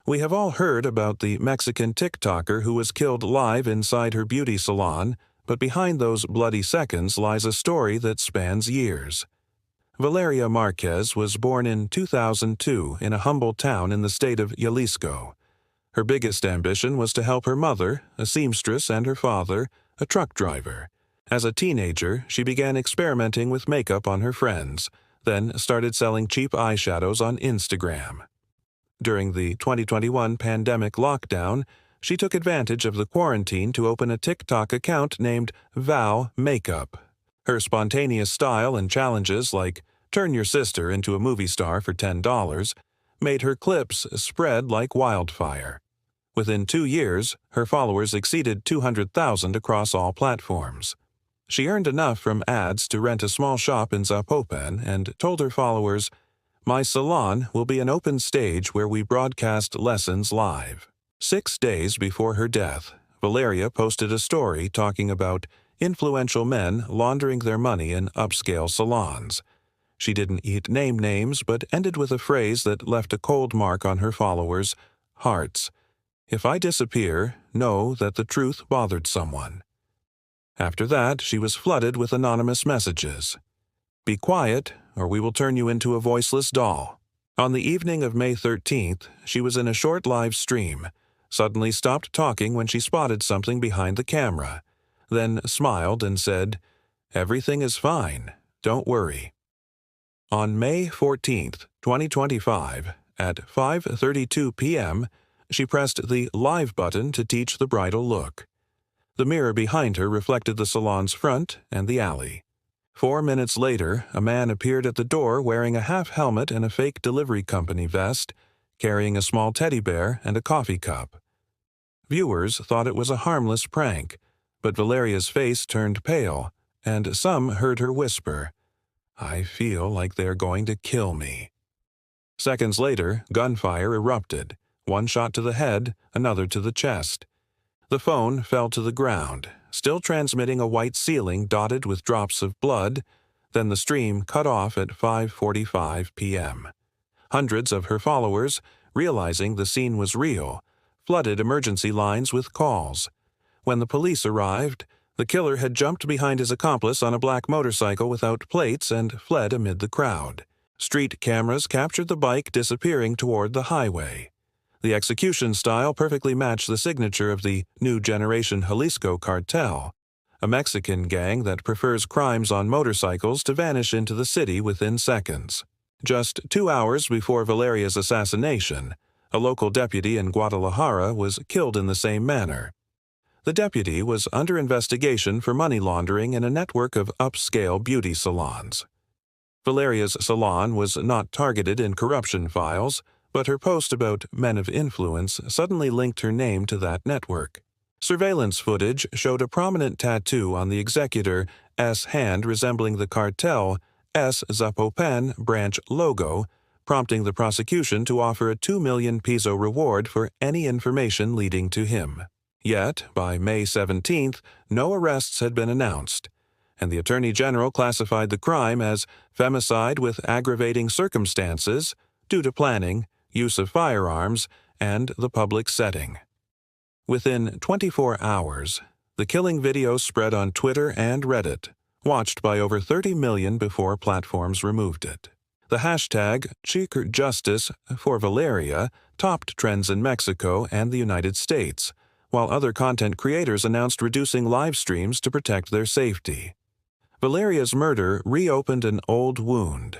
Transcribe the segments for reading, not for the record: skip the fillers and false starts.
We have all heard about the Mexican TikToker who was killed live inside her beauty salon, but behind those bloody seconds lies a story that spans years. Valeria Márquez was born in 2002 in a humble town in the state of Jalisco. Her biggest ambition was to help her mother, a seamstress, and her father, a truck driver. As a teenager, she began experimenting with makeup on her friends, then started selling cheap eyeshadows on Instagram. During the 2021 pandemic lockdown, she took advantage of the quarantine to open a TikTok account named Val Makeup. Her spontaneous style and challenges like "turn your sister into a movie star for $10" made her clips spread like wildfire. Within 2 years, her followers exceeded 200,000 across all platforms. She earned enough from ads to rent a small shop in Zapopan and told her followers, "My salon will be an open stage where we broadcast lessons live." 6 days before her death, Valeria posted a story talking about influential men laundering their money in upscale salons. She didn't name names, but ended with a phrase that left a cold mark on her followers' hearts. "If I disappear, know that the truth bothered someone." After that, she was flooded with anonymous messages. "Be quiet, or we will turn you into a voiceless doll." On the evening of May 13th, she was in a short live stream, suddenly stopped talking when she spotted something behind the camera, then smiled and said, "Everything is fine, don't worry." On May 14th, 2025, at 5:32 p.m., she pressed the Live button to teach the bridal look. The mirror behind her reflected the salon's front and the alley. 4 minutes later, a man appeared at the door wearing a half-helmet and a fake delivery company vest, carrying a small teddy bear and a coffee cup. Viewers thought it was a harmless prank, but Valeria's face turned pale, and some heard her whisper, "I feel like they're going to kill me." Seconds later, gunfire erupted, one shot to the head, another to the chest. The phone fell to the ground, still transmitting a white ceiling dotted with drops of blood, then the stream cut off at 5:45 p.m. Hundreds of her followers, realizing the scene was real, flooded emergency lines with calls. When the police arrived, the killer had jumped behind his accomplice on a black motorcycle without plates and fled amid the crowd. Street cameras captured the bike disappearing toward the highway. The execution style perfectly matched the signature of the New Generation Jalisco cartel, a Mexican gang that prefers crimes on motorcycles to vanish into the city within seconds. Just 2 hours before Valeria's assassination, a local deputy in Guadalajara was killed in the same manner. The deputy was under investigation for money laundering in a network of upscale beauty salons. Valeria's salon was not targeted in corruption files, but her post about men of influence suddenly linked her name to that network. Surveillance footage showed a prominent tattoo on the executor S hand resembling the cartel S Zapopan branch logo, prompting the prosecution to offer a 2 million peso reward for any information leading to him. Yet, by May 17th, no arrests had been announced, and the Attorney General classified the crime as femicide with aggravating circumstances due to planning, use of firearms, and the public setting. Within 24 hours, the killing video spread on Twitter and Reddit, watched by over 30 million before platforms removed it. The hashtag #CheekJustice for Valeria topped trends in Mexico and the United States, while other content creators announced reducing live streams to protect their safety. Valeria's murder reopened an old wound.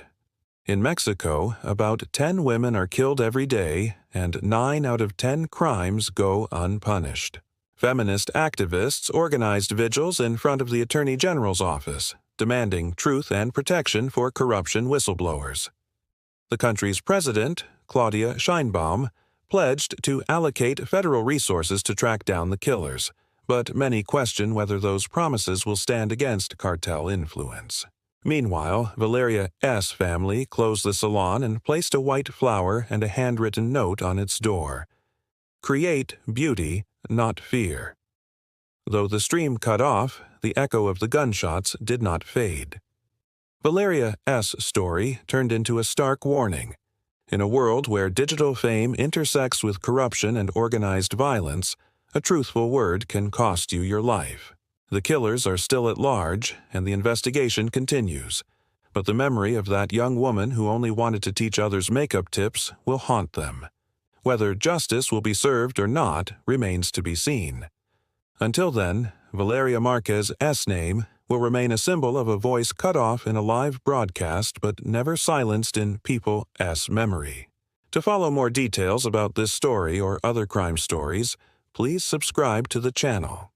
In Mexico, about 10 women are killed every day, and 9 out of 10 crimes go unpunished. Feminist activists organized vigils in front of the Attorney General's office, demanding truth and protection for corruption whistleblowers. The country's president, Claudia Sheinbaum, pledged to allocate federal resources to track down the killers, but many question whether those promises will stand against cartel influence. Meanwhile, Valeria's family closed the salon and placed a white flower and a handwritten note on its door. "Create beauty, not fear." Though the stream cut off, the echo of the gunshots did not fade. Valeria's story turned into a stark warning. In a world where digital fame intersects with corruption and organized violence, a truthful word can cost you your life. The killers are still at large, and the investigation continues. But the memory of that young woman who only wanted to teach others makeup tips will haunt them. Whether justice will be served or not remains to be seen. Until then, Valeria Márquez's name will remain a symbol of a voice cut off in a live broadcast but never silenced in people's memory. To follow more details about this story or other crime stories, please subscribe to the channel.